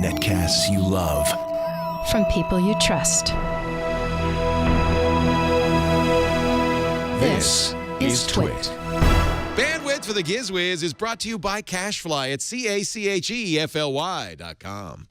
Netcasts you love. From people you trust. This is Twit. Bandwidth for the Giz Wiz is brought to you by CashFly at CACHEFLY.com.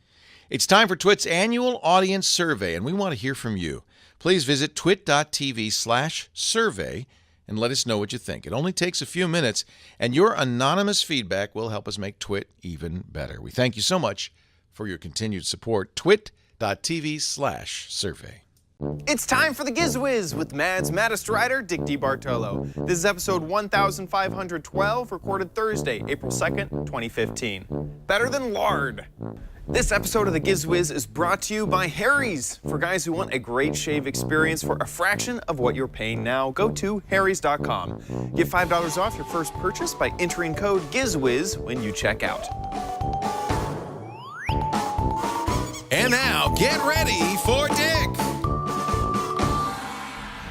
It's time for Twit's annual audience survey, and we want to hear from you. Please visit twit.tv/survey and let us know what you think. It only takes a few minutes, and your anonymous feedback will help us make Twit even better. We thank you so much for your continued support. Twit.tv/survey. It's time for the Giz Wiz with Mad's maddest writer, Dick DeBartolo. This is episode 1512, recorded Thursday, April 2nd, 2015. Better than lard. This episode of the Giz Wiz is brought to you by Harry's. For guys who want a great shave experience for a fraction of what you're paying now, go to harrys.com. Get $5 off your first purchase by entering code GizWiz when you check out. And now, get ready for Dick.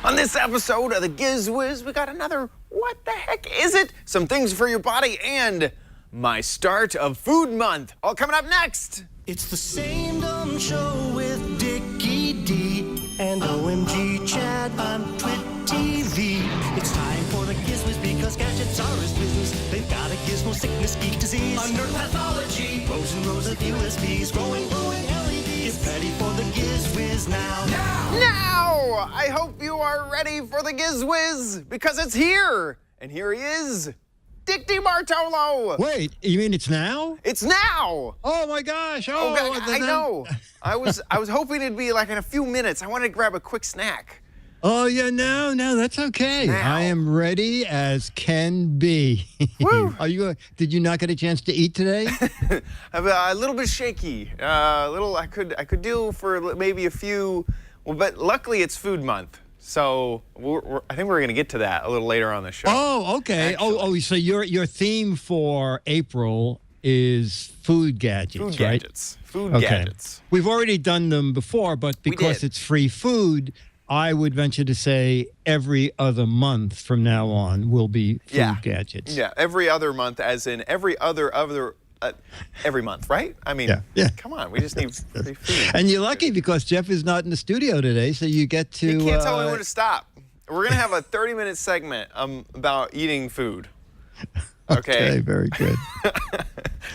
On this episode of the Giz Wiz, we got another What the Heck Is It? Some things for your body and my start of food month. All coming up next. It's the same dumb show with Dickie D and OMGchad on Twit TV. It's time for the Giz Wiz because gadgets are his business. They've got a gizmo sickness, geek disease, under pathology, rows and rows of USBs, glowing LEDs. Get ready for the Giz Wiz now. Now! I hope you are ready for the Giz Wiz because it's here. And here he is, Dick DeBartolo. Wait, you mean it's now? It's now. Oh my gosh! Oh, I know. I was hoping it'd be like in a few minutes. I wanted to grab a quick snack. Oh yeah, no, that's okay. Now. I am ready as can be. Woo. Are you? Did you not get a chance to eat today? I'm a little bit shaky. I could do for maybe a few. Well, but luckily it's food month. So I think we're going to get to that a little later on the show. Oh, okay. Actually. So your theme for April is food gadgets, Food right? gadgets. Food gadgets. We've already done them before, but because it's free food, I would venture to say every other month from now on will be food gadgets. Yeah, every other month, as in every every month, right? I mean, come on, we just need free food. And you're lucky because Jeff is not in the studio today, so you get to... You can't tell me when to stop. We're going to have a 30-minute segment about eating food. Okay, very good.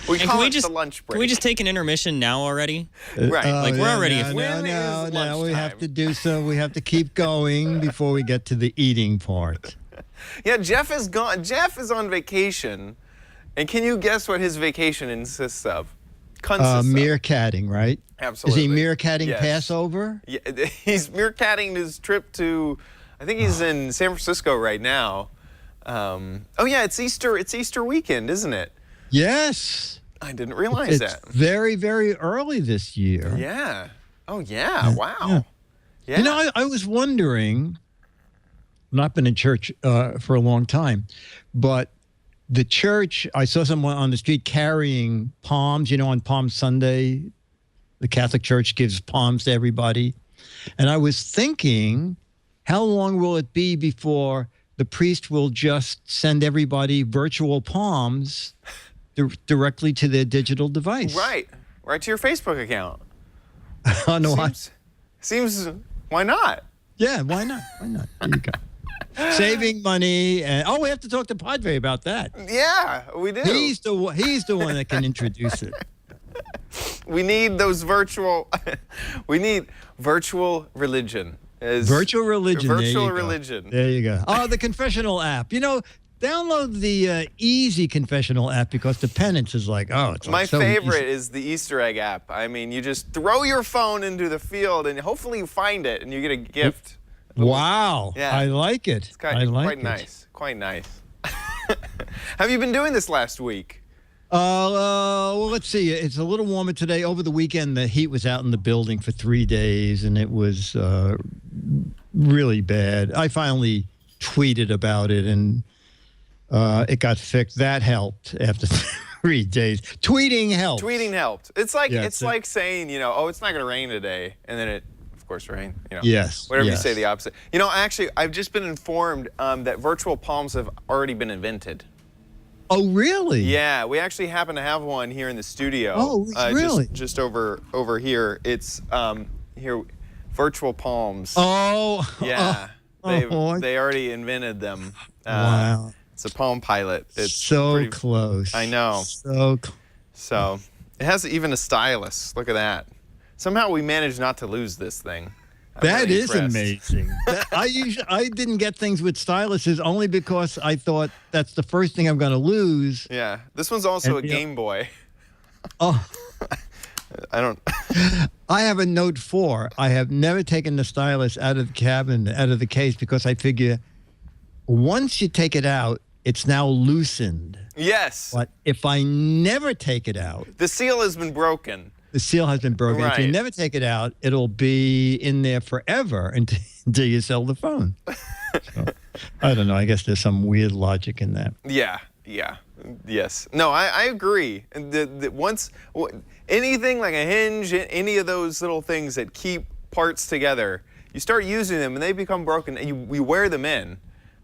we call it the lunch break. Can we just take an intermission now already? Right. Like, we're already... No, we have to do so. We have to keep going before we get to the eating part. Yeah, Jeff is gone. Jeff is on vacation. And can you guess what his vacation consists of? Meerkatting, right? Absolutely. Is he meerkatting Passover? Yeah, he's meerkatting his trip to, I think he's in San Francisco right now. Oh yeah, it's Easter weekend, isn't it? Yes. I didn't realize that. It's very, very early this year. Yeah. Oh yeah, wow. Yeah. You know, I was wondering, I've not been in church for a long time, but the church, I saw someone on the street carrying palms. You know, on Palm Sunday, the Catholic Church gives palms to everybody. And I was thinking, how long will it be before the priest will just send everybody virtual palms directly to their digital device? Right to your Facebook account. Oh, no, seems, why not? Yeah, why not? Why not? There you go. Saving money, and we have to talk to Padre about that. Yeah, we do. He's the one that can introduce it. We need those virtual. We need virtual religion. Virtual religion. Virtual religion. There you go. Oh, the confessional app. You know, download the easy confessional app because the penance is like, it's my so favorite easy. is the Easter egg app. I mean, you just throw your phone into the field and hopefully you find it and you get a gift. Wow. Yeah. I like it. It's quite nice. Quite nice. Have you been doing this last week? Well, let's see. It's a little warmer today. Over the weekend, the heat was out in the building for 3 days, and it was really bad. I finally tweeted about it, and it got fixed. That helped after 3 days. Tweeting helped. Tweeting helped. It's like like saying, it's not going to rain today, and then it, of course, rain. Yes. Whatever you say, the opposite. Actually, I've just been informed that virtual palms have already been invented. Oh, really? Yeah, we actually happen to have one here in the studio. Oh, really? Just over here. It's here, virtual palms. Oh. Yeah, Oh. they already invented them. Wow. It's a Palm Pilot. It's so pretty, close. I know. So it has even a stylus. Look at that. Somehow we managed not to lose this thing. That really is impressed. amazing. I didn't get things with styluses only because I thought that's the first thing I'm going to lose. Yeah, this one's also And, a Game Boy. Oh, I don't. I have a Note 4. I have never taken the stylus out of the cabinet, out of the case, because I figure once you take it out, it's now loosened. Yes. But if I never take it out, The seal has been broken. the seal has been broken. If you Right. never take it out, it'll be in there forever until you sell the phone. So, I don't know. I guess there's some weird logic in that. Yeah. Yes. No, I agree. And anything like a hinge, any of those little things that keep parts together, you start using them and they become broken, and we wear them in.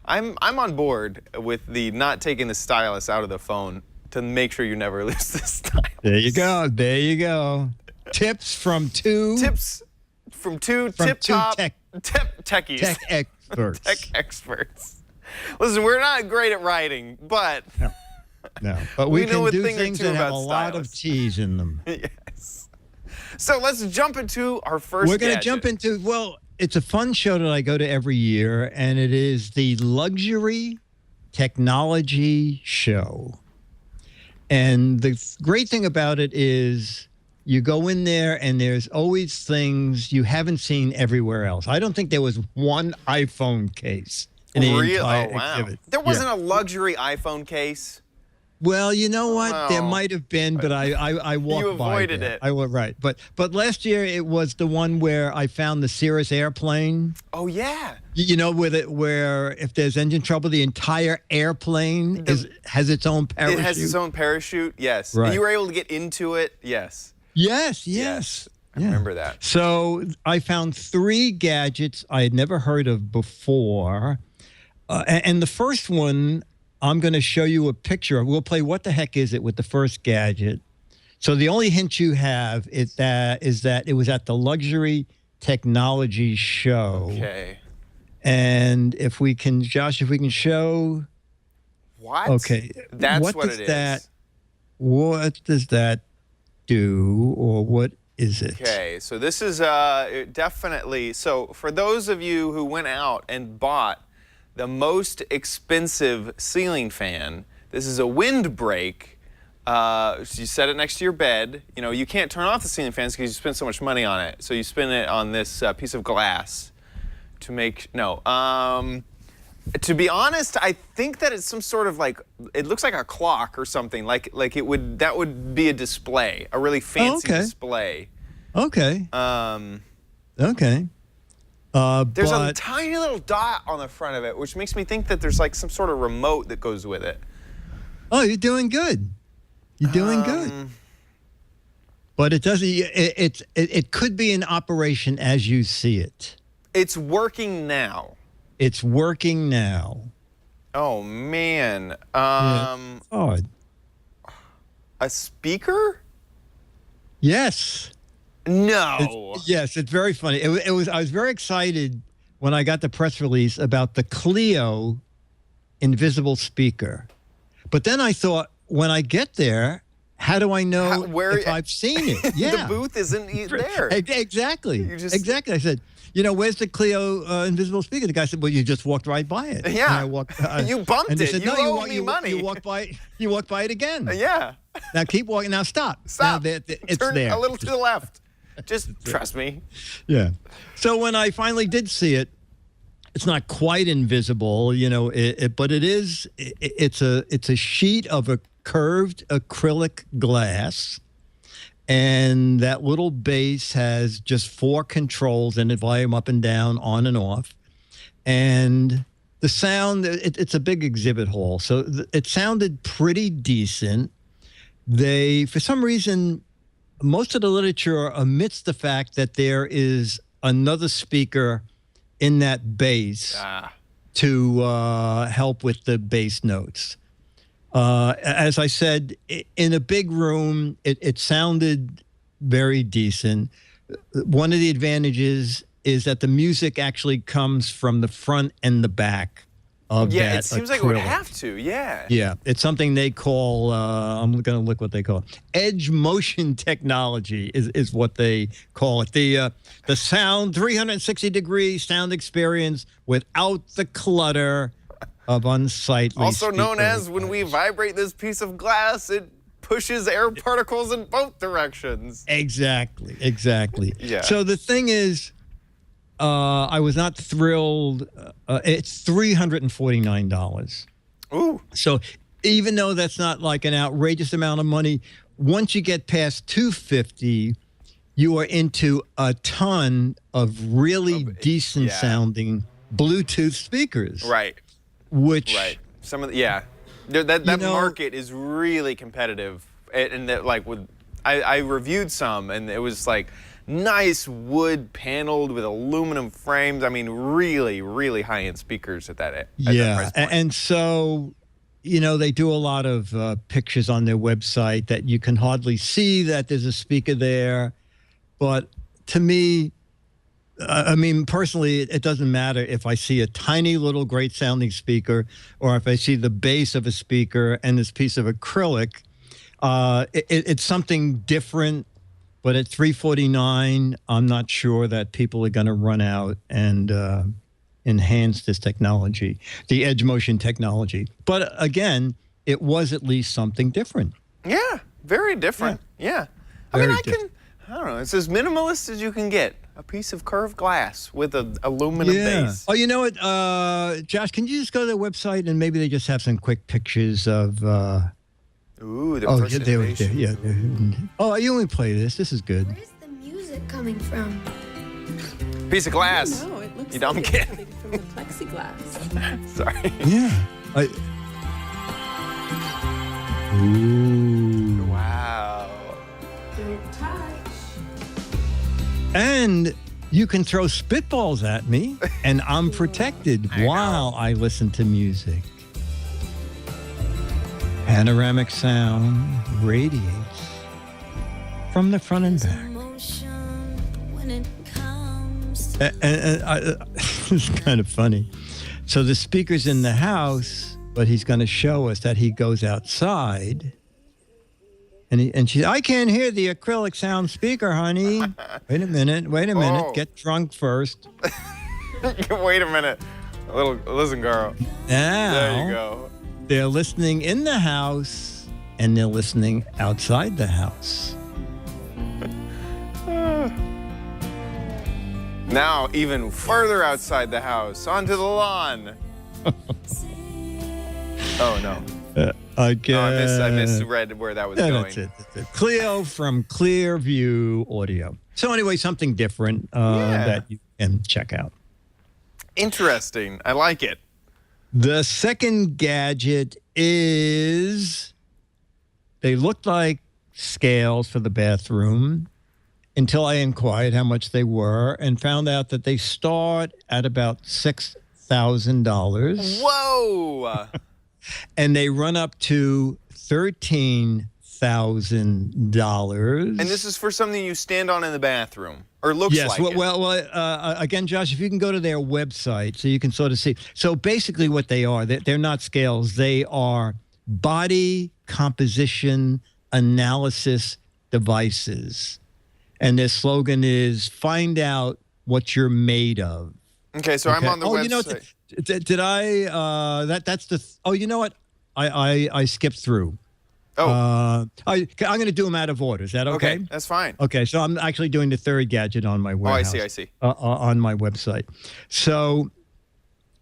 I'm on board with the not taking the stylus out of the phone to make sure you never lose the stylus. There you go. There you go. Tips from two tip-top techies. tech experts. Tech experts. Listen, we're not great at writing, but No, but we we know can a do thing or things two that have a about lot of stylus. T's in them. yes. So let's jump into our first We're going to gadget. jump into, well, it's a fun show that I go to every year, and it is the Luxury Technology Show. And the great thing about it is you go in there and there's always things you haven't seen everywhere else. I don't think there was one iPhone case in the entire exhibit. There wasn't a luxury iPhone case. Well, you know what? Wow. There might have been, but I walked You by avoided there. it. I was right, but last year it was the one where I found the Cirrus airplane. Oh yeah. You know, where if there's engine trouble, the entire airplane has its own parachute. It has its own parachute. Yes. Right. And you were able to get into it. Yes. Yes. I remember that. So I found 3 gadgets I had never heard of before, and the first one I'm going to show you a picture of. We'll play What the Heck Is It with the first gadget. So the only hint you have is that it was at the Luxury Technology Show. Okay. And if we can, Josh, if we can show. What? Okay. That's what does it is. that, what does that do, or what is it? Okay, so this is definitely, so for those of you who went out and bought the most expensive ceiling fan, this is a windbreak. So you set it next to your bed. You know, you can't turn off the ceiling fans because you spend so much money on it. So you spin it on this piece of glass to make, to be honest, I think that it's some sort of like, it looks like a clock or something. Like that would be a display, a really fancy display. Okay. Okay. There's a but tiny little dot on the front of it, which makes me think that there's like some sort of remote that goes with it. oh, you're doing good. You're doing good. But it doesn't. It could be in operation as you see it. It's working now. It's working now. Oh man. Oh, A speaker? yes. No. Yes, it's very funny. It was. I was very excited when I got the press release about the Clio Invisible speaker, but then I thought, when I get there, how do I know if I've seen it? Yeah, The booth isn't there. Exactly. You I said, where's the Clio Invisible speaker? The guy said, well, you just walked right by it. Yeah. And I walked. You bumped and they it. said, You no, owe me money." You walked by. You walked by it again. Yeah. Now keep walking. Now stop. Stop. Now, it's Turn there. a little to the left. Just trust me. Yeah. So when I finally did see it, it's not quite invisible, but it is. It's a sheet of a curved acrylic glass, and that little base has just 4 controls in it: volume up and down, on and off, and the sound. It's a big exhibit hall, so it sounded pretty decent. For some reason, most of the literature omits the fact that there is another speaker in that bass to help with the bass notes. As I said, in a big room, it sounded very decent. One of the advantages is that the music actually comes from the front and the back of Yeah, that it seems like it would acrylic. have to. Yeah. Yeah, it's something they call, I'm going to look what they call it. Edge motion technology is what they call it. The sound, 360-degree sound experience without the clutter of unsightly Also known speaker as when we vibrate this piece of glass, it pushes air particles in both directions. Exactly. Yeah. So the thing is, I was not thrilled. It's $349. Ooh. So even though that's not like an outrageous amount of money, once you get past $250, you are into a ton of really decent yeah. sounding Bluetooth speakers. Right. Which Right. Some of the, yeah. That know- market is really competitive. And that, like, I reviewed some, and it was like nice wood paneled with aluminum frames. I mean, really, really high-end speakers at that price point. And so, they do a lot of pictures on their website that you can hardly see that there's a speaker there. But to me, I mean, personally, it doesn't matter if I see a tiny little great sounding speaker or if I see the base of a speaker and this piece of acrylic. It's something different, but at $349, I'm not sure that people are going to run out and enhance this technology, the edge motion technology. But again, it was at least something different. Yeah, very different. Yeah. I Very mean, I don't know, it's as minimalist as you can get. A piece of curved glass with an aluminum base. Oh, you know what, Josh, can you just go to their website and maybe they just have some quick pictures of... Ooh, the Oh, first yeah, innovation. yeah. Oh, you only play this. This is good. Where's the music coming from? Piece of glass. No, it looks You dumb like kid. it's coming from the plexiglass. Sorry. Yeah. Ooh. Wow. Don't touch. And you can throw spitballs at me, and I'm protected while I listen to music. Panoramic sound radiates from the front and back. And it's kind of funny. So the speaker's in the house, but he's going to show us that he goes outside. And she, I can't hear the acrylic sound speaker, honey. Wait a minute. Oh. Get drunk first. Wait a minute. Listen, girl. Now, There you go. they're listening in the house and they're listening outside the house. Now, even further outside the house, onto the lawn. Oh, no. Again. No, I misread where that was going. That's it. Clio from Clearview Audio. So anyway, something different that you can check out. Interesting. I like it. The second gadget is, they looked like scales for the bathroom until I inquired how much they were and found out that they start at about $6,000 Whoa. and they run up to $13,000. And this is for something you stand on in the bathroom, or looks Yes. like it. Well, again, Josh, if you can go to their website so you can sort of see. So basically what they are, they're not scales. They are body composition analysis devices. And their slogan is, find out what you're made of. Okay, so I'm on the website. You know, did I, that's the, you know what? I skipped through. I'm going to do them out of order. Is that okay? Okay, that's fine. Okay, so I'm actually doing the third gadget on my warehouse. I see. On my website. So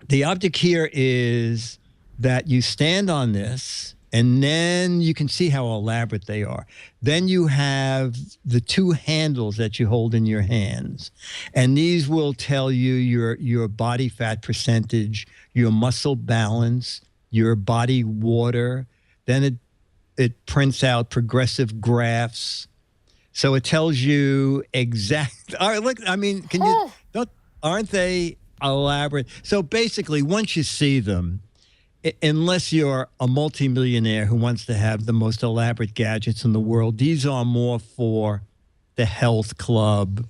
the object here is that you stand on this, and then you can see how elaborate they are. Then you have the two handles that you hold in your hands, and these will tell you your body fat percentage, your muscle balance, your body water. Then it prints out progressive graphs. So it tells you exact. All right, look, I mean, can you, aren't they elaborate? So basically, once you see them, unless you're a multimillionaire who wants to have the most elaborate gadgets in the world, these are more for the health club,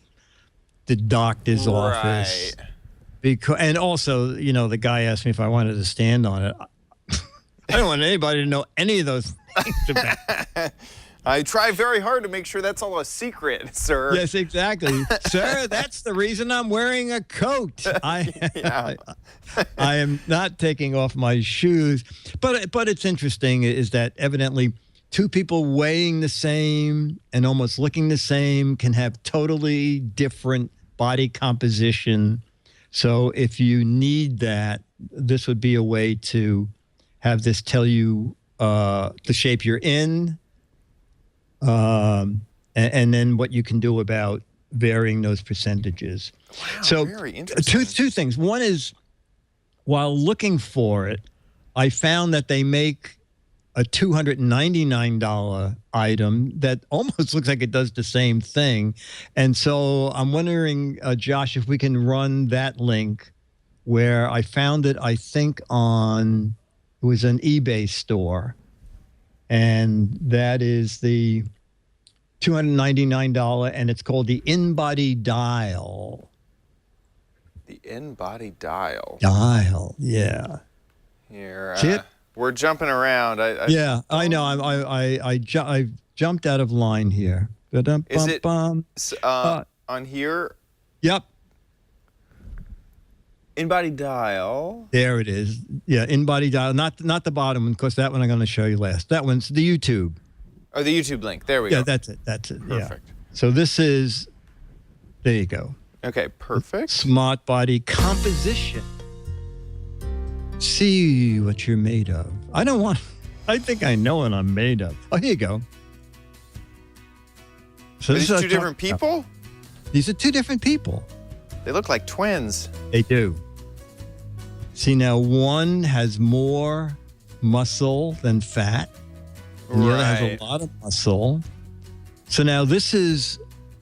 the doctor's office. And also, the guy asked me if I wanted to stand on it. I don't want anybody to know any of those things about. I try very hard to make sure that's all a secret, sir. Yes, exactly. Sir, that's the reason I'm wearing a coat. I am not taking off my shoes. But it's interesting is that evidently two people weighing the same and almost looking the same can have totally different body composition. So if you need that, this would be a way to have this tell you the shape you're in, and then what you can do about varying those percentages. Wow, so very interesting. Two things. One is, while looking for it, I found that they make a $299 item that almost looks like it does the same thing. And so I'm wondering, Josh, if we can run that link where I found it, I think it was an eBay store. And that is the $299, and it's called the InBody Dial. The InBody Dial. Dial, yeah. Here, Chip? we're jumping around. Yeah, I know. I jumped out of line here. Is it on here? Yep. InBody Dial. There it is. Yeah, InBody Dial. Not the bottom one, because that one I'm going to show you last. That one's the YouTube. Oh, the YouTube link. There we go. Yeah, that's it. Perfect. Yeah. So this is, there you go. Okay, perfect. Smart body composition. See what you're made of. I think I know what I'm made of. Oh, here you go. So Are this these is two different people? These are two different people. They look like twins. They do. See, now one has more muscle than fat, and the other has a lot of muscle. So now this is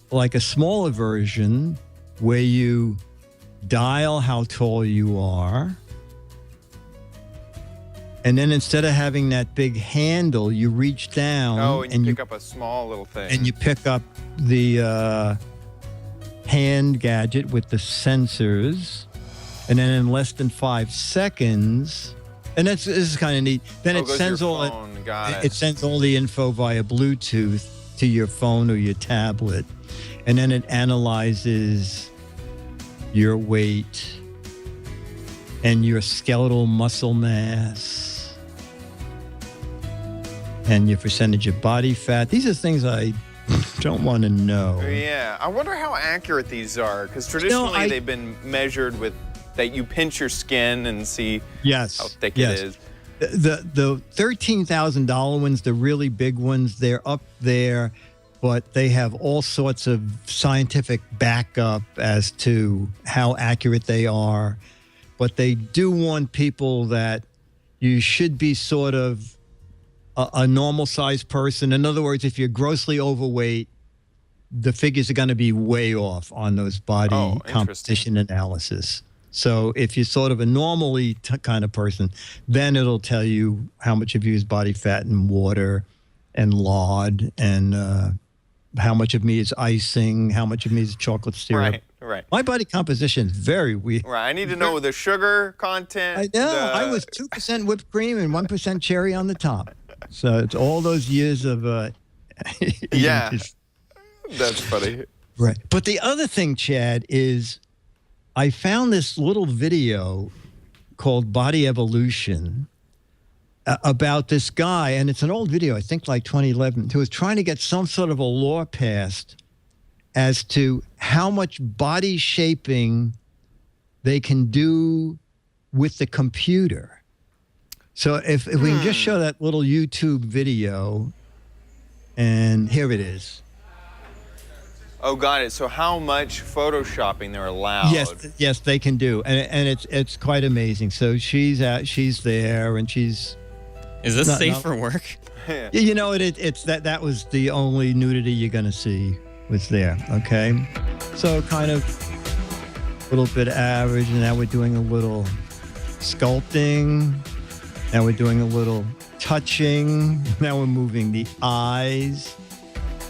like a smaller version where you dial how tall you are. And then instead of having that big handle, you reach down. Oh, and you pick up a small little thing. And you pick up the hand gadget with the sensors. And then in less than 5 seconds, and this is kind of neat. Then it sends it sends all the info via Bluetooth to your phone or your tablet. And then it analyzes your weight and your skeletal muscle mass and your percentage of body fat. These are things I don't want to know. Yeah, I wonder how accurate these are, because traditionally they've been measured with that you pinch your skin and see how thick it is. The $13,000 ones, the really big ones, they're up there, but they have all sorts of scientific backup as to how accurate they are. But they do warn people that you should be sort of a normal-sized person. In other words, if you're grossly overweight, the figures are going to be way off on those body composition analysis. So if you're sort of a normally kind of person, then it'll tell you how much of you is body fat and water and lard, and how much of me is icing, how much of me is chocolate syrup. Right. My body composition is very weird. Right. I need to know the sugar content. I know. I was 2% whipped cream and 1% cherry on the top. So it's all those years of yeah. That's funny. Right. But the other thing, Chad, is I found this little video called Body Evolution about this guy, and it's an old video, I think like 2011, who was trying to get some sort of a law passed as to how much body shaping they can do with the computer. So if we can just show that little YouTube video, and here it is. Oh, got it. So how much photoshopping they're allowed? Yes, they can do, and it's quite amazing. So she's there, and she's. Is this safe for work? You know, it's that was the only nudity you're gonna see was there. Okay, so kind of a little bit average, and now we're doing a little sculpting. Now we're doing a little touching. Now we're moving the eyes.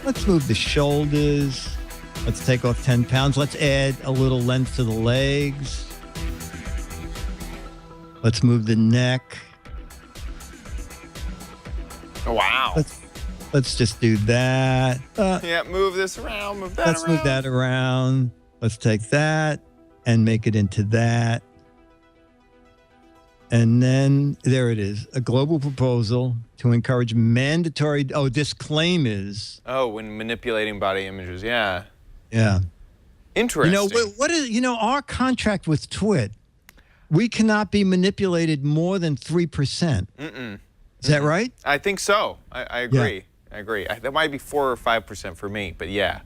Let's move the shoulders. Let's take off 10 pounds. Let's add a little length to the legs. Let's move the neck. Wow. Let's just do that. Yeah, move this around, move that Let's around. move that around. Let's take that and make it into that. And then there it is, a global proposal to encourage mandatory, disclaimers. Oh, when manipulating body images, yeah. Yeah. Interesting. What is, our contract with Twit, we cannot be manipulated more than 3%. Is that right? I think so. I agree. I agree. That might be 4 or 5% for me, but yeah.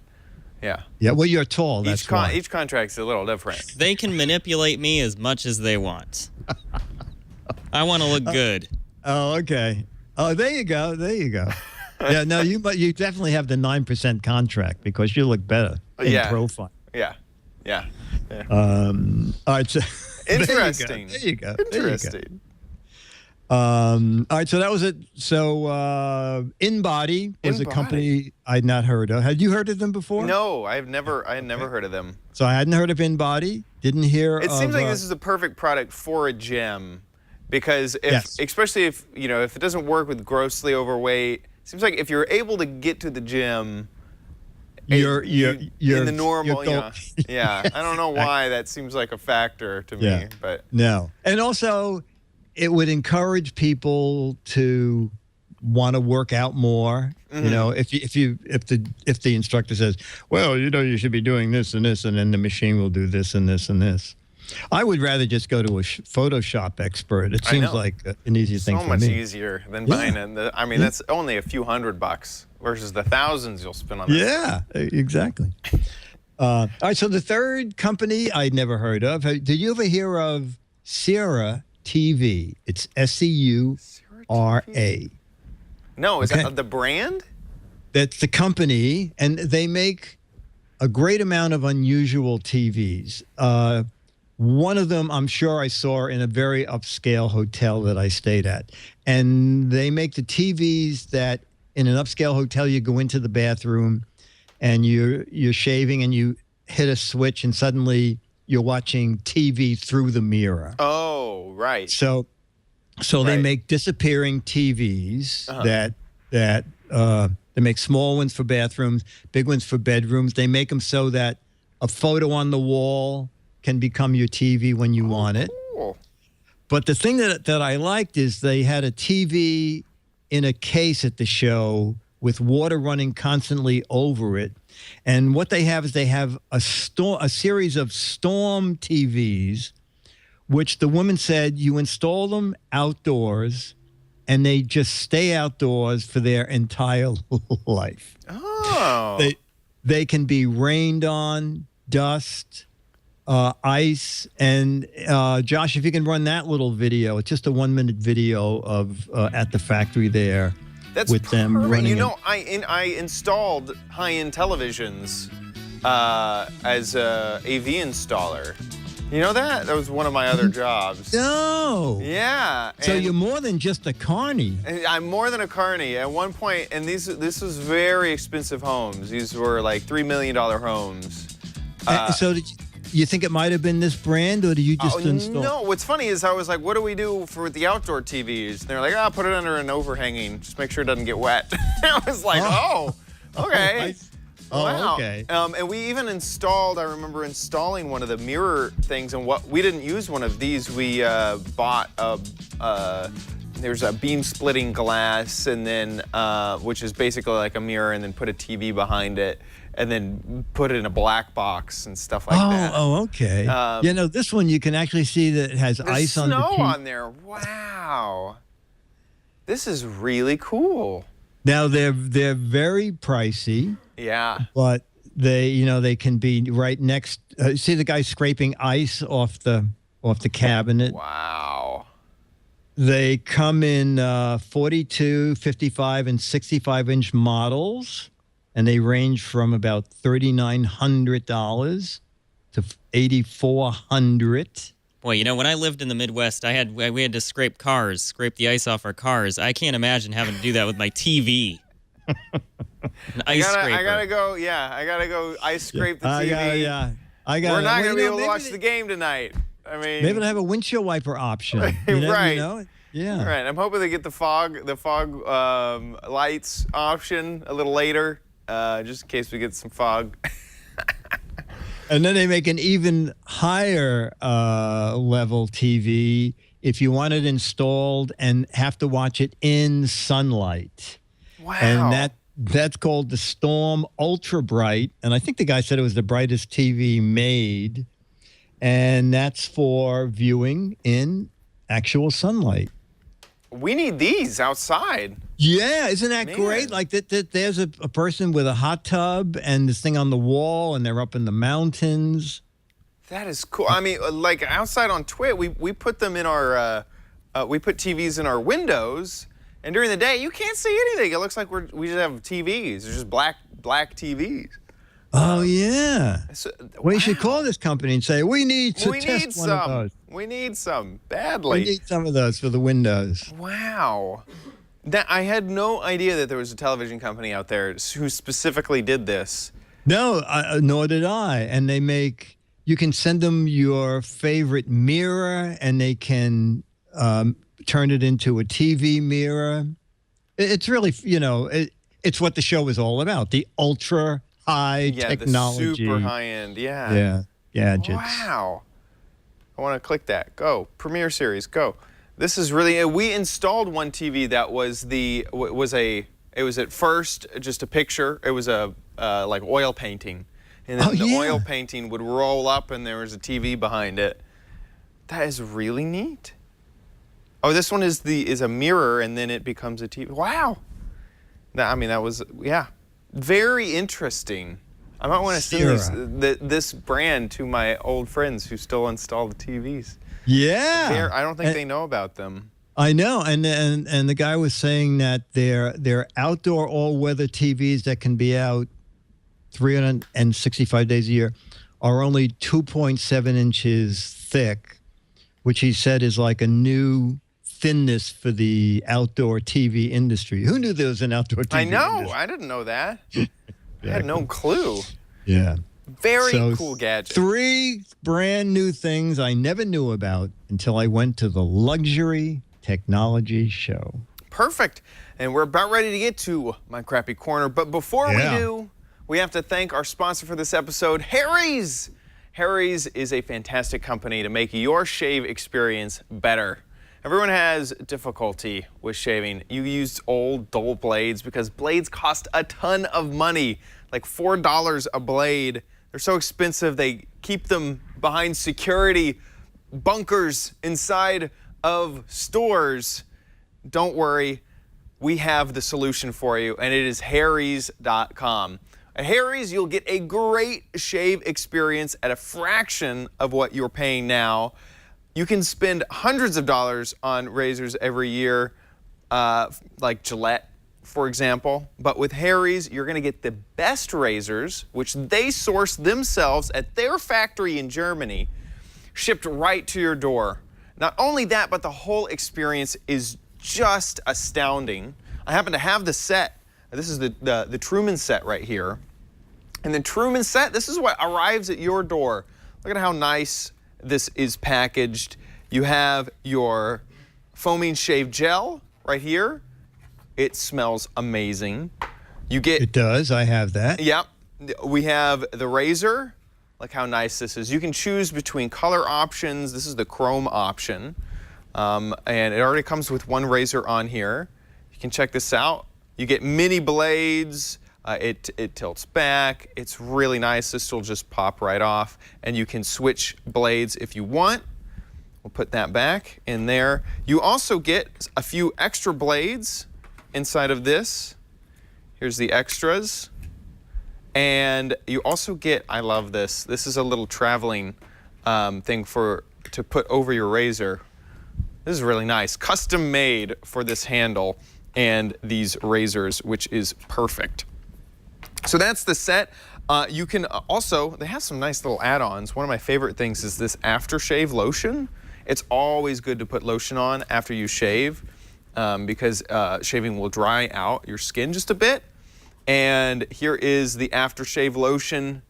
Yeah. Yeah, well, you're tall. That's why. Each contract's a little different. They can manipulate me as much as they want. I want to look good. Oh, okay. Oh, there you go. There you go. Yeah, no, you definitely have the 9% contract because you look better in profile. Yeah. Yeah. All right. So Interesting. There you go. Interesting. All right, so that was it. So InBody was a company I'd not heard of. Had you heard of them before? No, I had never heard of them. So I hadn't heard of InBody. Didn't hear. It seems like this is a perfect product for a gym, because especially if it doesn't work with grossly overweight. It seems like if you're able to get to the gym, you're in the normal. Yeah. I don't know why that seems like a factor to me, but no. And also, it would encourage people to want to work out more. If the instructor says, well, you should be doing this and this, and then the machine will do this and this and this. I would rather just go to a Photoshop expert. It seems like an easier thing for me. So much easier than buying it. I mean, that's only a few $100 versus the thousands you'll spend on that. Yeah, exactly. All right, so the third company I'd never heard of. Did you ever hear of Seura TV? It's Seura. No, is that the brand? That's the company, and they make a great amount of unusual TVs. One of them, I'm sure I saw in a very upscale hotel that I stayed at. And they make the TVs that in an upscale hotel, you go into the bathroom and you're shaving and you hit a switch and suddenly you're watching TV through the mirror. Oh, right. So they make disappearing TVs that they make small ones for bathrooms, big ones for bedrooms. They make them so that a photo on the wall can become your TV when you want it. Cool. But the thing that I liked is they had a TV in a case at the show with water running constantly over it. And what they have is they have a series of storm TVs, which the woman said you install them outdoors and they just stay outdoors for their entire life. Oh. They can be rained on, dust, ice, and Josh, if you can run that little video, it's just a 1-minute video of at the factory there. That's with them running. I installed high-end televisions as a AV installer. You know that? That was one of my other jobs. No. Yeah. So you're more than just a carny. I'm more than a carny. At one point, and this was very expensive homes. These were like $3 million homes. So did you think it might have been this brand, or did you just install? No, what's funny is I was like, what do we do for the outdoor TVs? And they're like, put it under an overhanging. Just make sure it doesn't get wet. I was like, okay. Wow. Okay. And we even installed, I remember installing one of the mirror things, and we didn't use one of these. We bought there's a beam splitting glass, and then which is basically like a mirror, and then put a TV behind it, and then put it in a black box and stuff like that. Oh, okay. This one you can actually see that it has ice on the snow on there. Wow. This is really cool. Now they're very pricey. Yeah. But they can be right next. See the guy scraping ice off the cabinet. Wow. They come in 42, 55, and 65-inch models, and they range from about $3,900 to $8,400. Boy, you know, when I lived in the Midwest, we had to scrape the ice off our cars. I can't imagine having to do that with my TV. An ice scraper. I gotta go. Yeah, I gotta go ice scrape the TV. We're not gonna be able to watch the game tonight. I mean, maybe they'll have a windshield wiper option. Right. You know? Yeah. Right. I'm hoping they get the fog lights option a little later, just in case we get some fog. And then they make an even higher level TV if you want it installed and have to watch it in sunlight. Wow. And that's called the Storm Ultra Bright. And I think the guy said it was the brightest TV made. And that's for viewing in actual sunlight. We need these outside. Yeah, isn't that great? Like there's a person with a hot tub and this thing on the wall, and they're up in the mountains. That is cool. I mean, like outside on TWiT, we put them in our we put TVs in our windows, and during the day you can't see anything. It looks like we just have TVs. They're just black TVs. Oh yeah. So, well, you should call this company and say we need to test one of those. We need some badly. We need some of those for the windows. Wow. I had no idea that there was a television company out there who specifically did this. No, nor did I. And you can send them your favorite mirror, and they can turn it into a TV mirror. It's really, it's what the show is all about. The ultra high technology. The super high end. Yeah. Yeah. Gadgets. Wow. I want to click that. Go. Premiere Series. Go. This is really. We installed one TV that was it was at first just a picture. It was a like oil painting, and then the oil painting would roll up, and there was a TV behind it. That is really neat. Oh, this one is a mirror, and then it becomes a TV. Wow. That was very interesting. I might want to send this brand to my old friends who still install the TVs. Yeah. I don't think they know about them. I know, and the guy was saying that they're outdoor all-weather TVs that can be out 365 days a year are only 2.7 inches thick, which he said is like a new thinness for the outdoor TV industry. Who knew there was an outdoor TV industry? I didn't know that. I had no clue. Yeah. Very cool gadget. 3 brand new things I never knew about until I went to the Luxury Technology Show. Perfect. And we're about ready to get to my crappy corner. But before we do, we have to thank our sponsor for this episode, Harry's. Harry's is a fantastic company to make your shave experience better. Everyone has difficulty with shaving. You use old, dull blades because blades cost a ton of money, like $4 a blade. They're so expensive, they keep them behind security bunkers inside of stores. Don't worry, we have the solution for you, and it is Harry's.com. At Harry's, you'll get a great shave experience at a fraction of what you're paying now. You can spend hundreds of dollars on razors every year, like Gillette, for example. But with Harry's, you're going to get the best razors, which they source themselves at their factory in Germany, shipped right to your door. Not only that, but the whole experience is just astounding. I happen to have the set. This is the Truman set right here. And the Truman set, this is what arrives at your door. Look at how nice this is packaged. You have your foaming shave gel right here. It smells amazing. It does. I have that. Yep. We have the razor. Look how nice this is. You can choose between color options. This is the chrome option. And it already comes with one razor on here. You can check this out. You get mini blades. It tilts back. It's really nice. This will just pop right off. And you can switch blades if you want. We'll put that back in there. You also get a few extra blades inside of this. Here's the extras. And you also get, I love this. This is a little traveling thing to put over your razor. This is really nice. Custom made for this handle and these razors, which is perfect. So that's the set. You can also, they have some nice little add-ons. One of my favorite things is this aftershave lotion. It's always good to put lotion on after you shave because shaving will dry out your skin just a bit. And here is the aftershave lotion.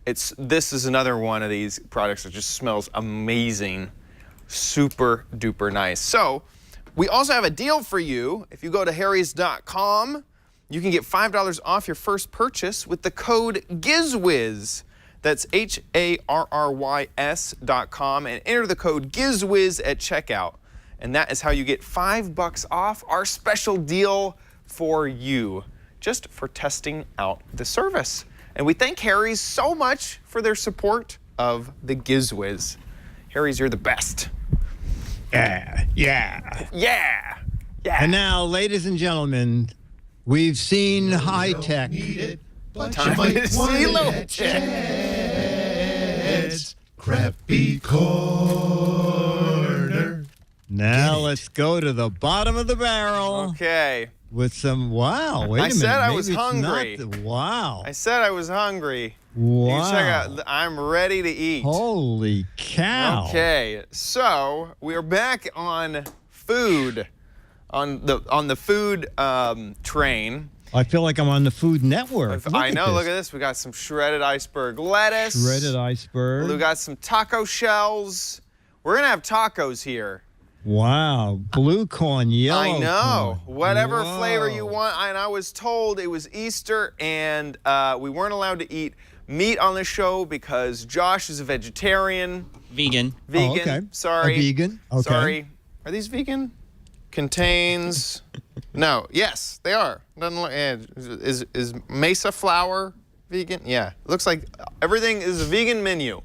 This is another one of these products that just smells amazing. Super duper nice. So we also have a deal for you. If you go to harrys.com, you can get $5 off your first purchase with the code Giz Wiz. That's HARRYS.com, and enter the code Giz Wiz at checkout. And that is how you get $5 off our special deal for you, just for testing out the service. And we thank Harry's so much for their support of the Giz Wiz. Harry's, you're the best. Yeah. Yeah. And now, ladies and gentlemen, we've seen high tech. Time to see low tech. Crappy corner. Now let's go to the bottom of the barrel. Okay. With some, wow, wait a I minute. said I maybe was it's hungry. Wow. I said I was hungry. You Wow. can check out, I'm ready to eat. Holy cow. Okay, so we are back on food, on the food train. I feel like I'm on the Food Network. I know, look at this. We got some shredded iceberg lettuce. Shredded iceberg. We got some taco shells. We're gonna have tacos here. Wow. Blue corn, yellow I know. corn. Whatever Whoa. flavor you want. And I was told it was Easter and we weren't allowed to eat meat on the show because Josh is a vegetarian. Vegan. Vegan. Oh, okay. Sorry. A vegan. Okay. Sorry. Are these vegan? Contains. No. Yes, they are. Doesn't look. Is mesa flour vegan? Yeah. Looks like everything is a vegan menu.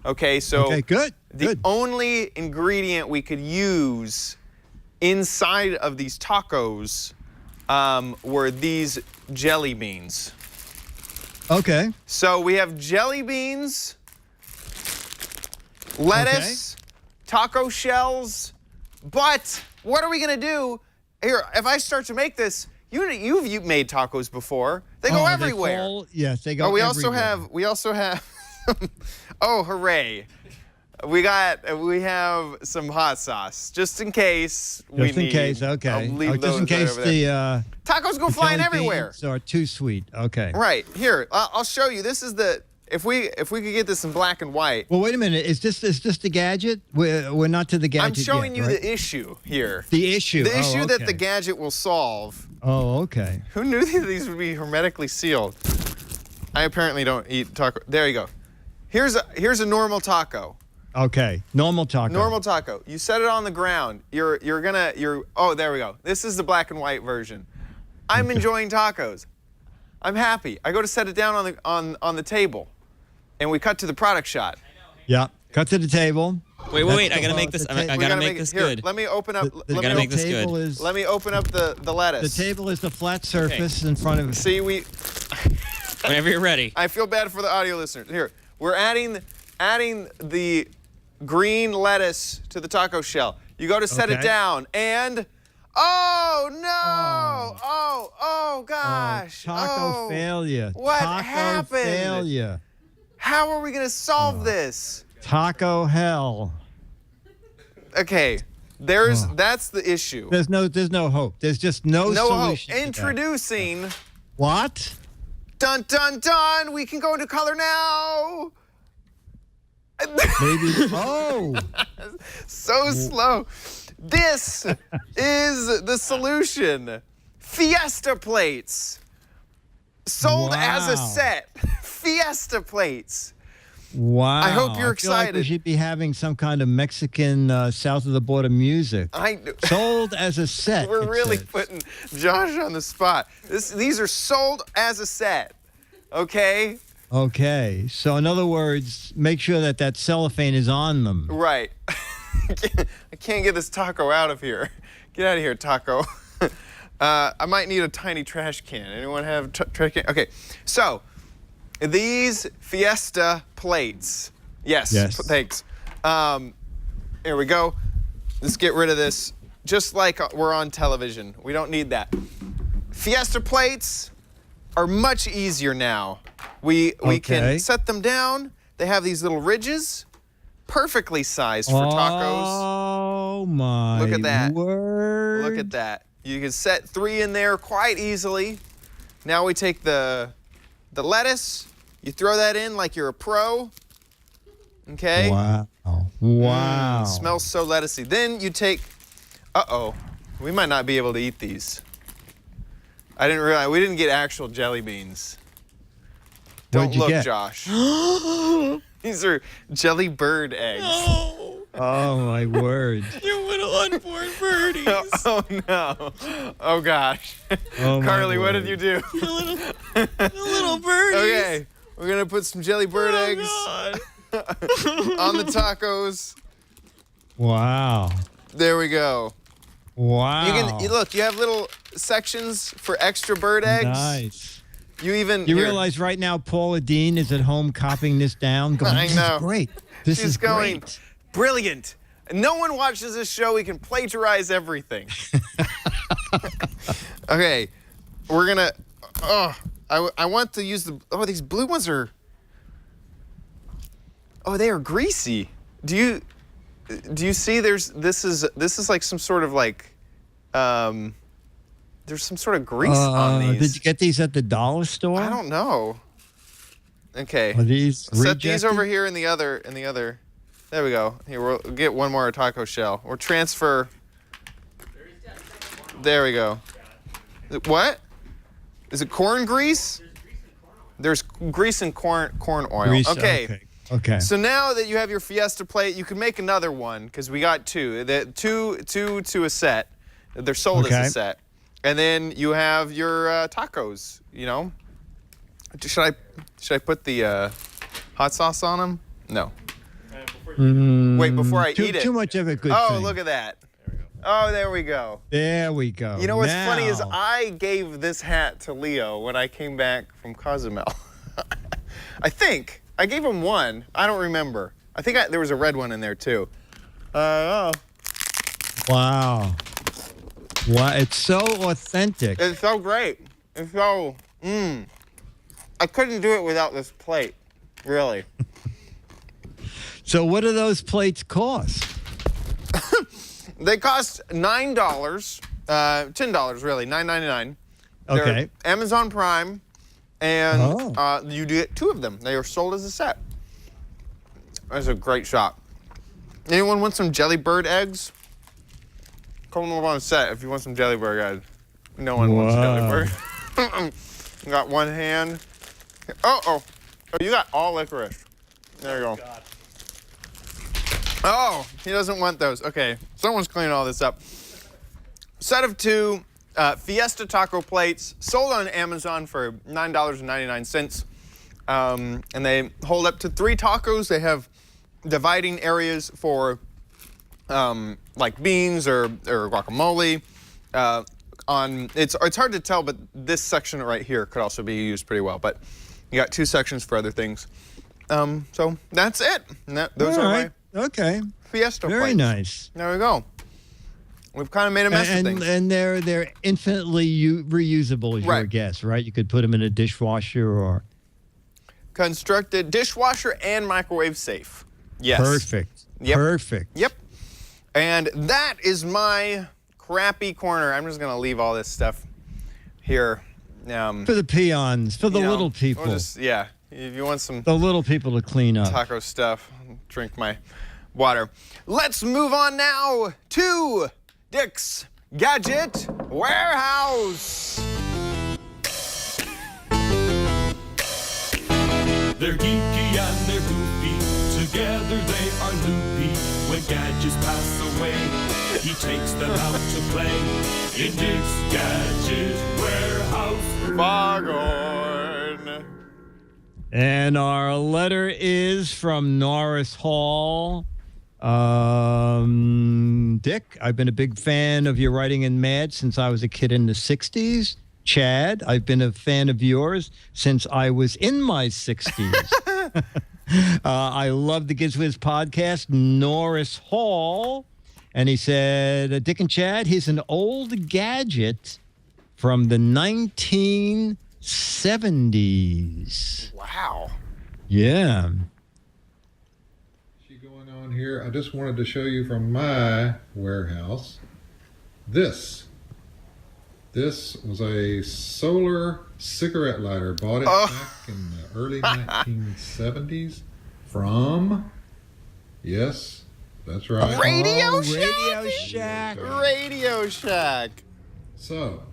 Okay. So. Okay. Good. The only ingredient we could use inside of these tacos were these jelly beans. Okay. So we have jelly beans, lettuce, taco shells, but what are we gonna do? Here, if I start to make this, you've made tacos before. They go everywhere. Yes, they go We everywhere. also have oh, hooray. We have some hot sauce, just in case we Just in need. case, okay. I'll leave Just in those right case over there. the Tacos go flying jelly everywhere. beans are too sweet. Okay. Right, here, I'll show you. This is the, if we could get this in black and white. Well, wait a minute. Is this the gadget? We're not to the gadget I'm showing yet, you right? the issue here. The issue. The issue that okay. the gadget will solve. Oh, okay. Who knew these would be hermetically sealed? I apparently don't eat taco. There you go. Here's a normal taco. Okay. Normal taco. Normal taco. You set it on the ground. Oh, there we go. This is the black and white version. I'm enjoying tacos. I'm happy. I go to set it down on the table, and we cut to the product shot. Yeah. Cut to the table. Wait. I gotta make this. I gotta make this Here, good. let me open up. I gotta make this good. Let me open up the lettuce. The table is the flat surface in front of. See, Whenever you're ready. I feel bad for the audio listeners. Here, we're adding the green lettuce to the taco shell. You go to set it down, and oh no! Oh gosh! Taco failure. What taco happened? failure. How are we gonna solve this? Taco hell. Okay, that's the issue. There's no hope. There's just no No hope. solution. to that. Introducing. What? Dun dun dun! We can go into color now. Maybe. Oh. So slow. This is the solution. Fiesta plates. Sold as a Wow. set. Fiesta plates. Wow. I hope you're I feel like we excited. should be having some kind of Mexican south of the border music. Sold as a set. We're it really says. putting Josh on the spot. These are sold as a set. Okay? Okay. So in other words, make sure that cellophane is on them. Right. I can't get this taco out of here. Get out of here, taco. I might need a tiny trash can. Anyone have trash can? Okay. So, these Fiesta plates. Yes. Thanks. Here we go. Let's get rid of this. Just like we're on television. We don't need that. Fiesta plates are much easier now We Okay. can set them down. They have these little ridges, perfectly sized for tacos. Oh my! Look at that. Word. Look at that. You can set 3 in there quite easily. Now we take the lettuce. You throw that in like you're a pro. Okay. Wow! Wow! Smells so lettucey. Then you take. We might not be able to eat these. I didn't realize we didn't get actual jelly beans. What'd Don't you look, get? Josh. These are jelly bird eggs. Oh my word! You little unborn birdies. Oh no. Oh gosh. Oh, my Carly, what did word. you do? little birdies. Okay. We're gonna put some jelly bird eggs God. on the tacos. Wow! There we go. Wow! You have little sections for extra bird eggs. Nice. You You realize right now Paula Dean is at home copying this down, going, I "This know. is great. This She's is going, great." brilliant. No one watches this show. We can plagiarize everything. Okay, we're gonna. I want to use the. Oh, these blue ones are. Oh, they are greasy. Do you see? This is like some sort of like. There's some sort of grease on these. Did you get these at the dollar store? I don't know. Okay. Are these Set these rejected? over here in the other. There we go. Here, we'll get one more taco shell. Or transfer. There we go. What? Is it corn grease? There's grease and corn oil. Grease, Okay. Okay. So now that you have your Fiesta plate, you can make another one because we got 2. Two to a set. They're sold Okay. as a set. And then you have your tacos. You know. Should I put the hot sauce on them? No. Wait, before I eat it. Too much of a good Oh, thing. look at that. Oh, there we go. There we go. You know what's funny is Now. I gave this hat to Leo when I came back from Cozumel. I think. I gave him one. I don't remember. I think there was a red one in there too. Wow. Wow, it's so authentic. It's so great. It's so, I couldn't do it without this plate, really. So what do those plates cost? They cost $9, $10 really, $9.99. They're Okay. Amazon Prime, and you get 2 of them. They are sold as a set. That's a great shot. Anyone want some jelly bird eggs? Come over on set if you want some jelly bird eggs. No one wants jelly bird. You got one hand. Oh, you got all licorice. There you go. Oh, he doesn't want those. Okay, someone's cleaning all this up. Set of 2 Fiesta taco plates sold on Amazon for $9.99. And they hold up to 3 tacos. They have dividing areas for like beans or guacamole. It's hard to tell, but this section right here could also be used pretty well. But you got 2 sections for other things. So that's it. And those All are right. Okay. my Fiesta Very plates. nice. There we go. We've kind of made a mess of things. And they're infinitely reusable, is your Right. guess, right? You could put them in a dishwasher or. Constructed dishwasher and microwave safe. Yes. Perfect. Yep. Perfect. Yep. And that is my crappy corner. I'm just gonna leave all this stuff here. For the peons, for the you know, little people. We'll just, yeah. If you want some The little people to clean up. taco stuff, drink my water. Let's move on now to Dick's Gadget Warehouse. They're geeky and they're goofy, together they are loopy. When gadgets pass away, he takes them out to play in Dick's Gadget Warehouse. Foghorn. And our letter is from Norris Hall. Dick, I've been a big fan of your writing in Mad since I was a kid in the 60s. Chad, I've been a fan of yours since I was in my 60s. I love the Giz Wiz podcast, Norris Hall. And he said, Dick and Chad, here's an old gadget from the 1970s. Wow. Wow. Yeah. Going on here, I just wanted to show you from my warehouse. This was a solar cigarette lighter. Bought it back in the early 1970s from, yes, that's right, Radio Shack. Radio Shack. Radio Shack. So,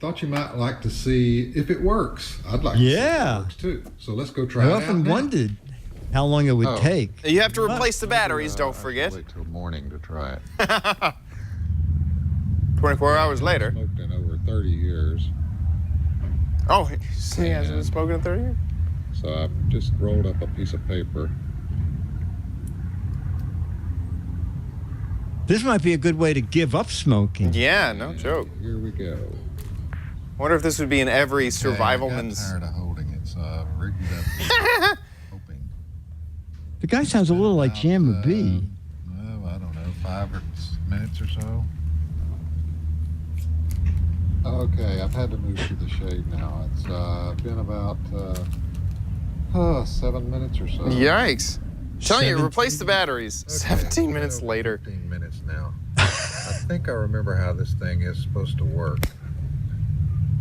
thought you might like to see if it works. I'd like to see if it works too. So let's go try I it out often now. wondered how long it would take. You have to replace the batteries, don't forget. Wait till morning to try it. 24 hours later. Smoked in over 30 years. Oh, he hasn't been smoking in 30 years? So I just rolled up a piece of paper. This might be a good way to give up smoking. Yeah, no joke. Here we go. Wonder if this would be in every survivalman's. I got tired of holding it, so I rigged it up. The guy sounds a little like Jamma B. Well, I don't know, 5 minutes or so. Okay, I've had to move to the shade now. It's been about 7 minutes or so. Yikes. Telling you, replace the batteries. Okay, 17 minutes later. 15 minutes now. I think I remember how this thing is supposed to work.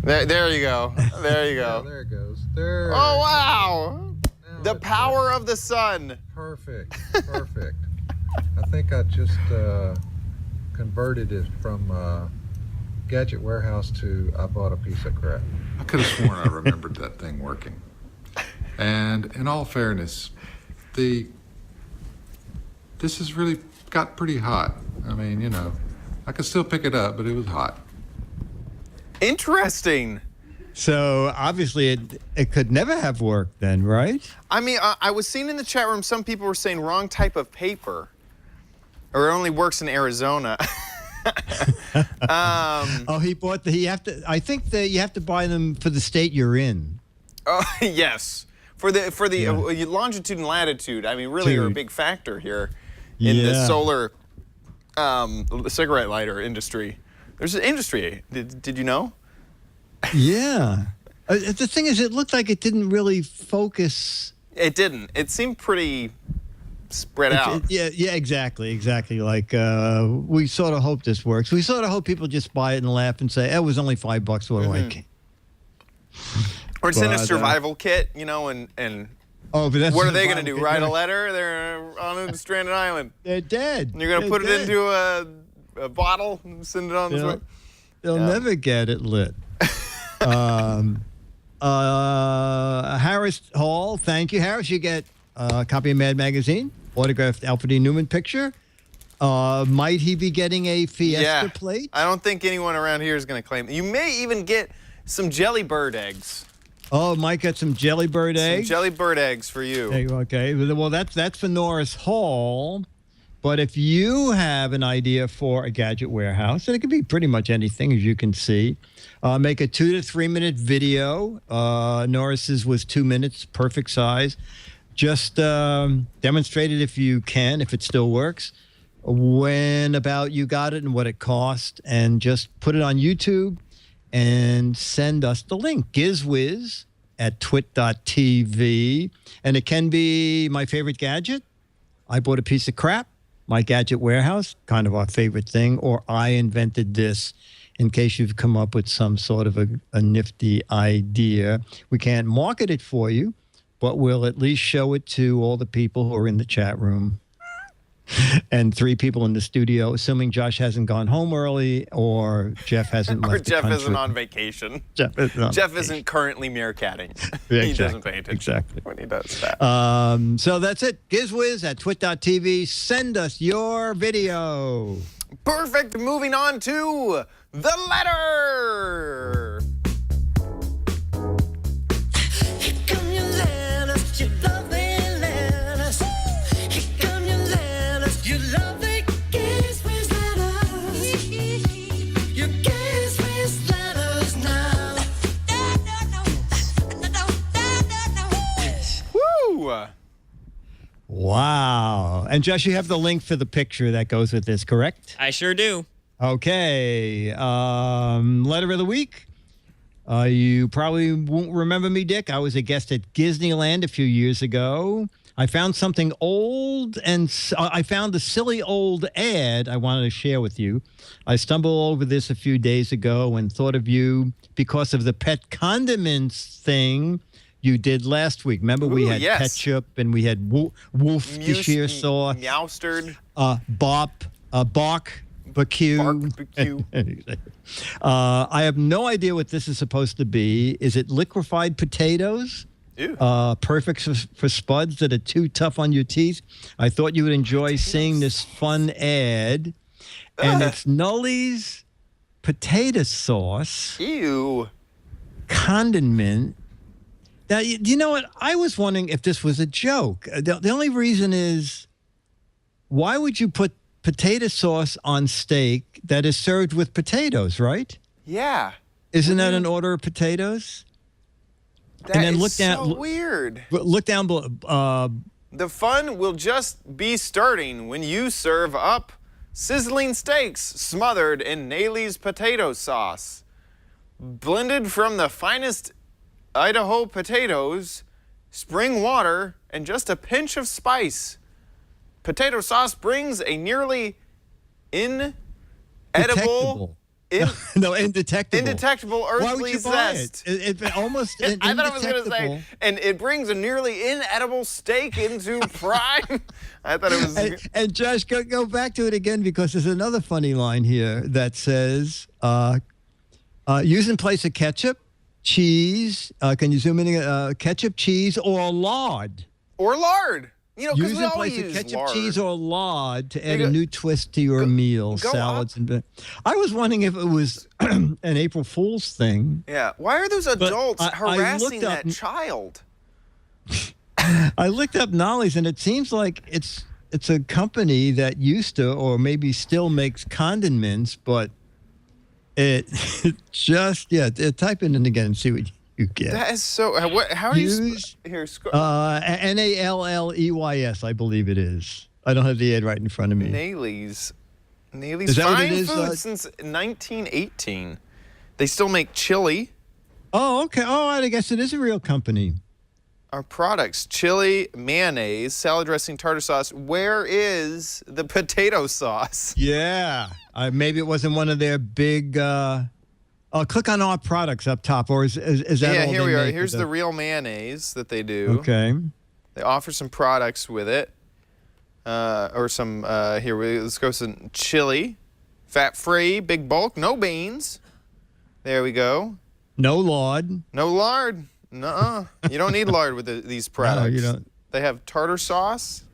There you go. There you go. Yeah, there it goes. There. Oh, wow. The power of the sun. Perfect. Perfect. I think I just converted it from Gadget Warehouse to I bought a piece of crap. I could have sworn I remembered that thing working. And in all fairness, this has really got pretty hot. I mean, you know, I could still pick it up, but it was hot. Interesting. So obviously it could never have worked then, right? I mean, I was seeing in the chat room some people were saying wrong type of paper, or it only works in Arizona. He bought I think that you have to buy them for the state you're in. Oh, yes. For the longitude and latitude, I mean, really are a big factor here in the solar cigarette lighter industry. There's an industry. Did you know? Yeah. The thing is, it looked like it didn't really focus. It didn't. It seemed pretty spread out. Yeah, exactly. Like, we sort of hope this works. We sort of hope people just buy it and laugh and say, it was only $5. What do I care? Or it's in a survival kit, you know, and but that's what are they going to do? Write a letter? They're on a stranded island. They're dead. And you're going to put it into a bottle and send it on the way? They'll never get it lit. Harris Hall, thank you. Harris, you get a copy of Mad Magazine, autographed Alfred E. Newman picture. Might he be getting a Fiesta plate? I don't think anyone around here is going to claim. You may even get some jelly bird eggs. Oh, Mike got some jelly bird eggs? Some jelly bird eggs for you. Okay, well, that's for Norris Hall. But if you have an idea for a gadget warehouse, and it could be pretty much anything, as you can see, make a 2 to 3 minute video. Norris's was 2 minutes, perfect size. Just demonstrate it if you can, if it still works. When about you got it and what it cost, and just put it on YouTube and send us the link. Giz Wiz at twit.tv. And it can be my favorite gadget. I bought a piece of crap. My Gadget Warehouse, kind of our favorite thing, or I invented this, in case you've come up with some sort of a nifty idea. We can't market it for you, but we'll at least show it to all the people who are in the chat room and 3 people in the studio, assuming Josh hasn't gone home early or Jeff hasn't left or the Jeff country. isn't on vacation. Jeff isn't currently meerkatting. Yeah, he doesn't pay attention exactly. when he does that. So that's it. Giz Wiz at twit.tv. Send us your video. Perfect. Moving on to the letter. Here come your letters, your lovely letters. Here come your letters, your lovely Giz Wiz letters. Your Giz Wiz letters now. Woo! Wow. And Josh, you have the link for the picture that goes with this, correct? I sure do. Okay. Letter of the week. You probably won't remember me, Dick. I was a guest at Disneyland a few years ago. I found something old, and I found a silly old ad I wanted to share with you. I stumbled over this a few days ago and thought of you because of the pet condiments thing you did last week. Remember, we had ketchup and we had Worcestershire sauce. Meowstered. Barbecue. I have no idea what this is supposed to be. Is it liquefied potatoes? Ew. Perfect for spuds that are too tough on your teeth. I thought you would enjoy seeing this fun ad. And it's Nully's potato sauce. Ew. Condiment. Now, you know what? I was wondering if this was a joke. The only reason is, why would you put potato sauce on steak that is served with potatoes, right? Yeah. Isn't that an order of potatoes? That and then is look down, so weird. Look down below. The fun will just be starting when you serve up sizzling steaks smothered in Naylee's potato sauce. Blended from the finest Idaho potatoes, spring water, and just a pinch of spice. Potato sauce brings a nearly inedible... Indetectable earthly zest. It almost I thought I was going to say, and it brings a nearly inedible steak into prime. I thought it was... And Josh, go back to it again, because there's another funny line here that says, use in place of ketchup, cheese, can you zoom in? Ketchup, cheese, or lard. Or lard. You know, use in place of ketchup, cheese, or lard to add a new twist to your meal, salads. And I was wondering if it was an April Fool's thing. Yeah. Why are those adults harassing that child? I looked up Nolly's, and it seems like it's a company that used to, or maybe still, makes condiments, but it just, type it in again and see what you get. That is so... how are you... Here, Nalleys, I believe it is. I don't have the ad right in front of me. Naylee's. Is that what it is? Fine food since 1918. They still make chili. Oh, okay. Oh, I guess it is a real company. Our products: chili, mayonnaise, salad dressing, tartar sauce. Where is the potato sauce? Yeah. Maybe it wasn't one of their big... click on our products up top, or is that all? Yeah, here we are. Here's the real mayonnaise that they do. Okay. They offer some products with it, or some. Let's go some chili, fat-free, big bulk, no beans. There we go. No lard. No lard. Nuh-uh. You don't need lard with these products. No, you don't. They have tartar sauce.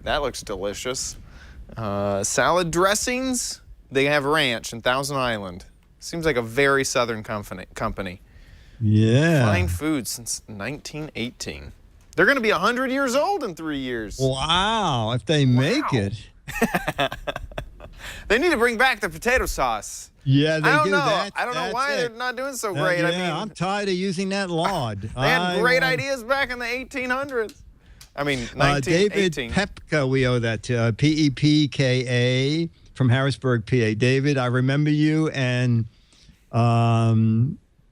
That looks delicious. Salad dressings. They have ranch and Thousand Island. Seems like a very southern company. Yeah. Fine food since 1918. They're going to be 100 years old in 3 years. Wow, if they make it. They need to bring back the potato sauce. Yeah, they do. I don't know why they're not doing so great. Yeah, I mean, I'm tired of using that lard. They had great ideas back in the 1800s. I mean, 1918. David Pepka, we owe that to. P-E-P-K-A. From Harrisburg, PA. David, I remember you, and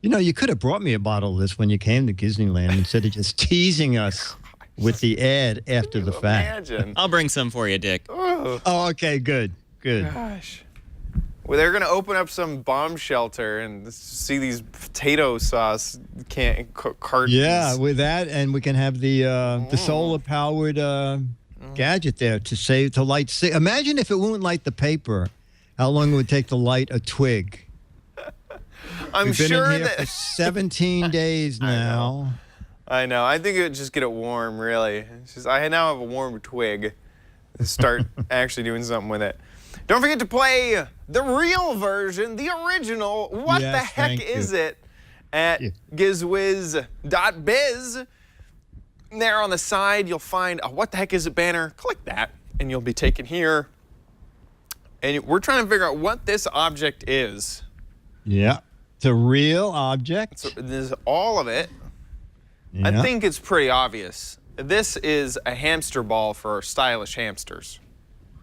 you could have brought me a bottle of this when you came to Disneyland instead of just teasing us with the ad after the fact. Imagine. I'll bring some for you, Dick. Oh, okay, good. Gosh. Well, they're going to open up some bomb shelter and see these potato sauce cartons. Yeah, with that, and we can have the solar-powered gadget there to light. Imagine if it wouldn't light the paper, how long it would take to light a twig. We've been in here for 17 days now. I know. I think it would just get it warm, really. It's just, I now have a warm twig. Start actually doing something with it. Don't forget to play the real version, the original. What the heck is it? At gizwiz.biz. There on the side, you'll find a What the Heck Is It banner. Click that, and you'll be taken here. And we're trying to figure out what this object is. Yeah. It's a real object. So this is all of it. Yeah. I think it's pretty obvious. This is a hamster ball for stylish hamsters.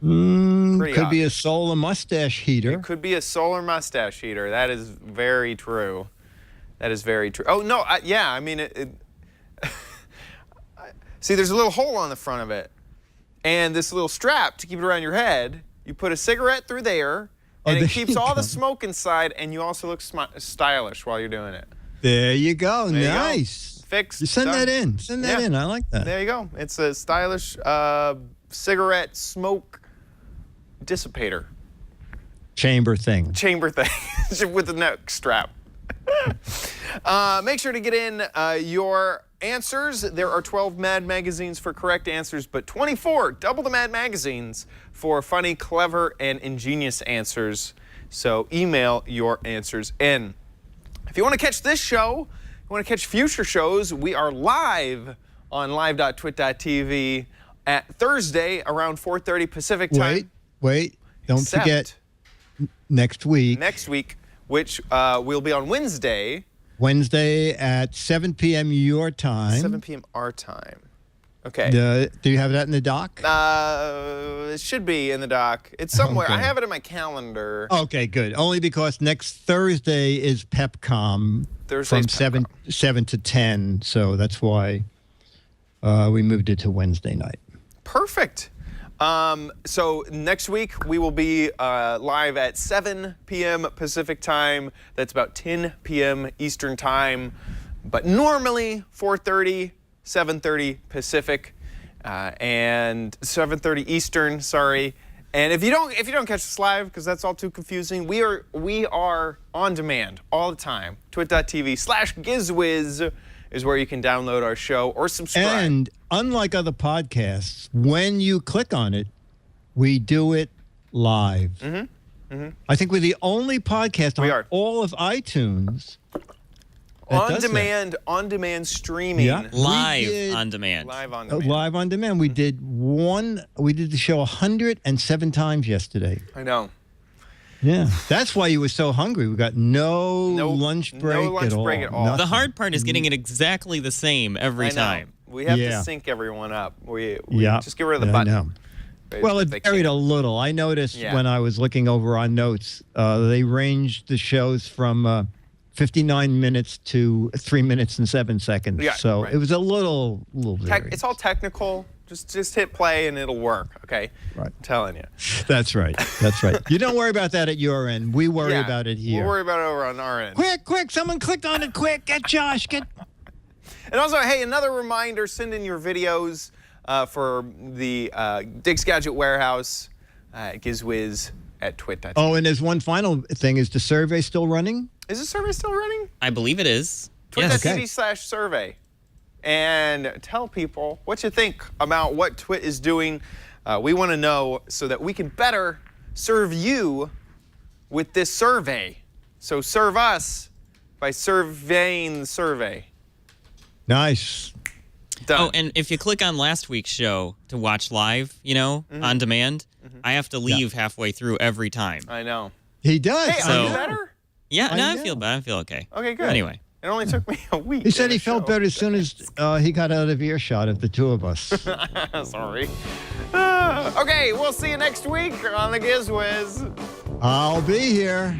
Could be a solar mustache heater. It could be a solar mustache heater. That is very true. That is very true. Oh, no, yeah, I mean, see, there's a little hole on the front of it, and this little strap to keep it around your head. You put a cigarette through there, and it keeps all the smoke inside, and you also look stylish while you're doing it. There you go. There you nice. go. Fixed. You send done. that in. Send that in. I like that. There you go. It's a stylish cigarette smoke dissipator. Chamber thing. With the neck strap. Make sure to get in your answers. There are 12 Mad magazines for correct answers, but 24, double the Mad magazines for funny, clever, and ingenious answers. So email your answers in. If you want to catch this show, you want to catch future shows, we are live on live.twit.tv at Thursday around 4:30 Pacific time. Wait. Don't forget next week. Next week, which will be on Wednesday. Wednesday at 7 p.m. your time. 7 p.m. our time. Okay. Do you have that in the doc? It should be in the doc. It's somewhere. Okay. I have it in my calendar. Okay, good. Only because next Thursday is PepCom from 7 to 10, so that's why we moved it to Wednesday night. Perfect. So next week we will be live at 7 p.m. Pacific time. That's about 10 p.m. Eastern time. But normally 4:30, 7:30 Pacific, and 7:30 Eastern. Sorry. And if you don't catch us live, because that's all too confusing, we are on demand all the time. Twit.tv/Giz Wiz is where you can download our show or subscribe. And unlike other podcasts, when you click on it, we do it live. I think we're the only podcast on all of iTunes on demand streaming. Yeah. Live on demand. Live on demand. We did the show 107 times yesterday. I know. Yeah, that's why you were so hungry. We got no lunch break at all. Nothing. The hard part is getting it exactly the same every time. We have to sync everyone up. We just get rid of the button. I know. Well, it varied a little. I noticed when I was looking over our notes, they ranged the shows from 59 minutes to 3 minutes and 7 seconds. Yeah, so it was a little varied. It's all technical. Just hit play and it'll work, okay? Right. I'm telling you. That's right. You don't worry about that at your end. We worry about it here. We'll worry about it over on our end. Quick, someone clicked on it, quick. Get Josh, get... And also, hey, another reminder, send in your videos for the Dick's Gadget Warehouse, Giz Wiz at twit.tv. Oh, and there's one final thing. Is the survey still running? Is the survey still running? I believe it is. Twit.tv/survey. And tell people what you think about what Twit is doing. We want to know so that we can better serve you with this survey. So serve us by surveying the survey. Nice. Done. Oh, and if you click on last week's show to watch live, on demand, I have to leave halfway through every time. I know. He does. Hey, are you better? Yeah, I feel bad. I feel okay. Okay, good. Anyway. It only took me a week. He said he felt better as soon as he got out of earshot of the two of us. Sorry. Okay, we'll see you next week on the Giz Wiz. I'll be here.